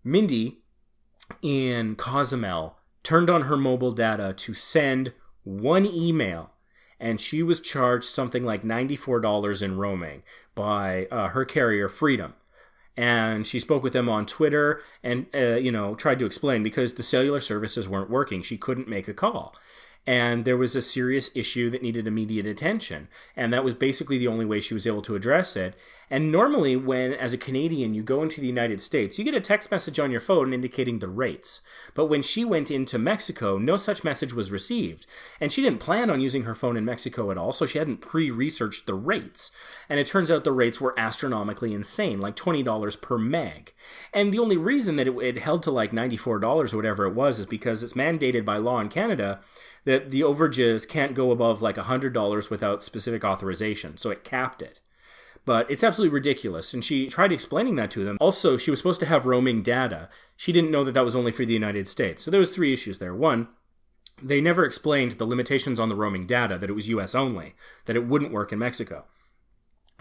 Mindy in Cozumel turned on her mobile data to send one email, and she was charged something like $94 in roaming by her carrier, Freedom. And she spoke with them on Twitter and, tried to explain because the cellular services weren't working. She couldn't make a call. And there was a serious issue that needed immediate attention. And that was basically the only way she was able to address it. And normally when, as a Canadian, you go into the United States, you get a text message on your phone indicating the rates. But when she went into Mexico, no such message was received. And she didn't plan on using her phone in Mexico at all, so she hadn't pre-researched the rates. And it turns out the rates were astronomically insane, like $20 per meg. And the only reason that it held to like $94 or whatever it was is because it's mandated by law in Canada that the overages can't go above like $100 without specific authorization. So it capped it. But it's absolutely ridiculous. And she tried explaining that to them. Also, she was supposed to have roaming data. She didn't know that that was only for the United States. So there was 3 issues there. One, they never explained the limitations on the roaming data, that it was US only, that it wouldn't work in Mexico.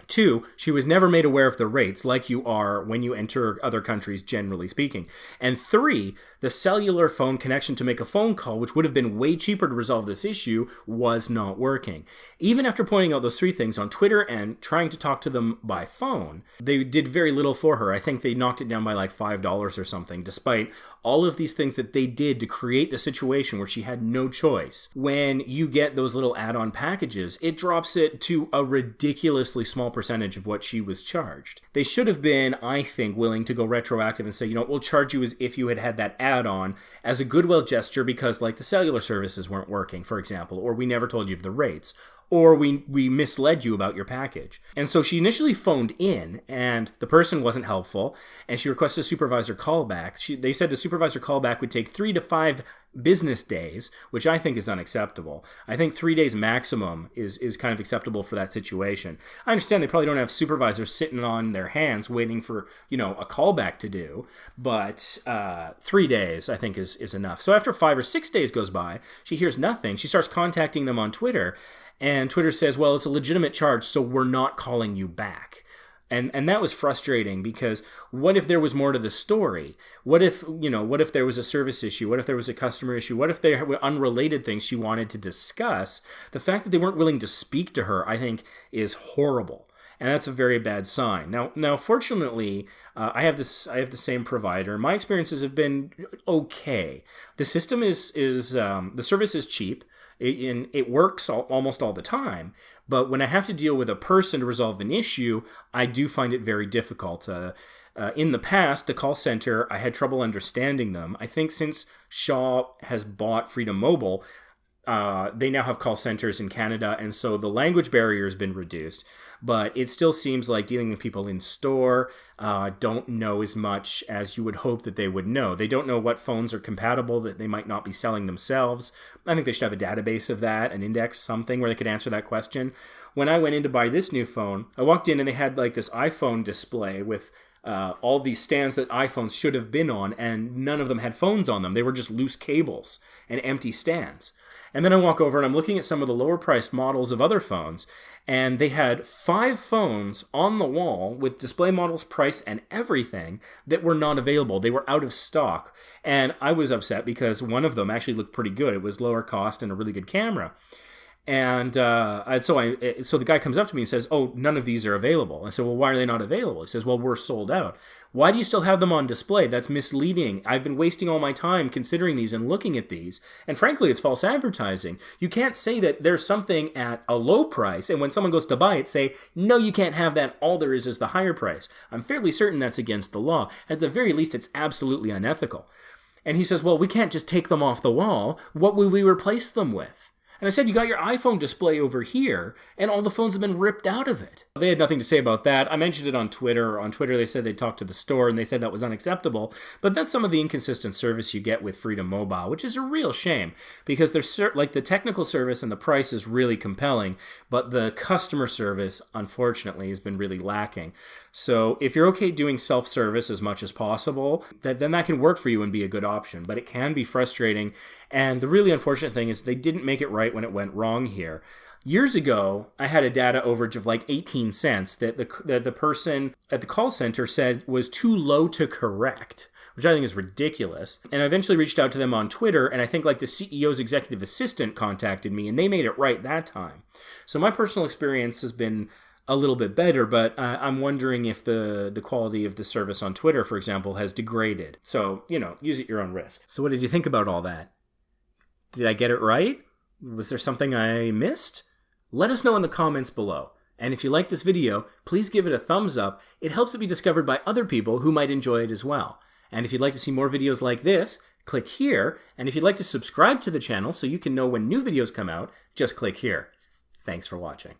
2, she was never made aware of the rates like you are when you enter other countries, generally speaking. And 3, the cellular phone connection to make a phone call, which would have been way cheaper to resolve this issue, was not working. Even after pointing out those 3 things on Twitter and trying to talk to them by phone, they did very little for her. I think they knocked it down by like $5 or something, despite all of these things that they did to create the situation where she had no choice. When you get those little add-on packages, it drops it to a ridiculously small percentage of what she was charged. They should have been, I think, willing to go retroactive and say, we'll charge you as if you had had that add-on as a goodwill gesture because, like, the cellular services weren't working, for example, or we never told you of the rates, or we misled you about your package. And so she initially phoned in, and the person wasn't helpful, and she requested a supervisor callback. They said the supervisor callback would take 3 to 5 business days, which I think is unacceptable. I think 3 days maximum is kind of acceptable for that situation. I understand they probably don't have supervisors sitting on their hands waiting for, a callback to do, but 3 days I think is enough. So after 5 or 6 days goes by, she hears nothing. She starts contacting them on Twitter, and Twitter says, well, it's a legitimate charge, so we're not calling you back. And that was frustrating because what if there was more to the story? What if there was a service issue? What if there was a customer issue? What if there were unrelated things she wanted to discuss? The fact that they weren't willing to speak to her, I think, is horrible. And that's a very bad sign. Now, fortunately, I have the same provider. My experiences have been okay. The system the service is cheap. It works almost all the time. But when I have to deal with a person to resolve an issue, I do find it very difficult. In the past, the call center, I had trouble understanding them. I think since Shaw has bought Freedom Mobile, they now have call centers in Canada, and so the language barrier has been reduced. But it still seems like dealing with people in store don't know as much as you would hope that they would know. They don't know what phones are compatible that they might not be selling themselves. I think they should have a database of that, an index, something where they could answer that question. When I went in to buy this new phone, I walked in and they had like this iPhone display with all these stands that iPhones should have been on, and none of them had phones on them. They were just loose cables and empty stands. And then I walk over and I'm looking at some of the lower priced models of other phones, and they had 5 phones on the wall with display models, price, and everything that were not available. They were out of stock. And I was upset because one of them actually looked pretty good. It was lower cost and a really good camera. And so the guy comes up to me and says, oh, none of these are available. I said, well, why are they not available? He says, well, we're sold out. Why do you still have them on display? That's misleading. I've been wasting all my time considering these and looking at these. And frankly, it's false advertising. You can't say that there's something at a low price, and when someone goes to buy it, say, no, you can't have that. All there is the higher price. I'm fairly certain that's against the law. At the very least, it's absolutely unethical. And he says, well, we can't just take them off the wall. What would we replace them with? And I said, you got your iPhone display over here, and all the phones have been ripped out of it. They had nothing to say about that. I mentioned it on Twitter. On Twitter, they said they talked to the store, and they said that was unacceptable. But that's some of the inconsistent service you get with Freedom Mobile, which is a real shame, because the technical service and the price is really compelling, but the customer service, unfortunately, has been really lacking. So if you're okay doing self-service as much as possible, then that can work for you and be a good option. But it can be frustrating. And the really unfortunate thing is they didn't make it right when it went wrong here. Years ago, I had a data overage of like 18 cents that the person at the call center said was too low to correct, which I think is ridiculous. And I eventually reached out to them on Twitter, and I think like the CEO's executive assistant contacted me, and they made it right that time. So my personal experience has been a little bit better, but I'm wondering if the quality of the service on Twitter, for example, has degraded. So, use at your own risk. So what did you think about all that? Did I get it right? Was there something I missed? Let us know in the comments below. And if you like this video, please give it a thumbs up. It helps it be discovered by other people who might enjoy it as well. And if you'd like to see more videos like this, click here. And if you'd like to subscribe to the channel so you can know when new videos come out, just click here. Thanks for watching.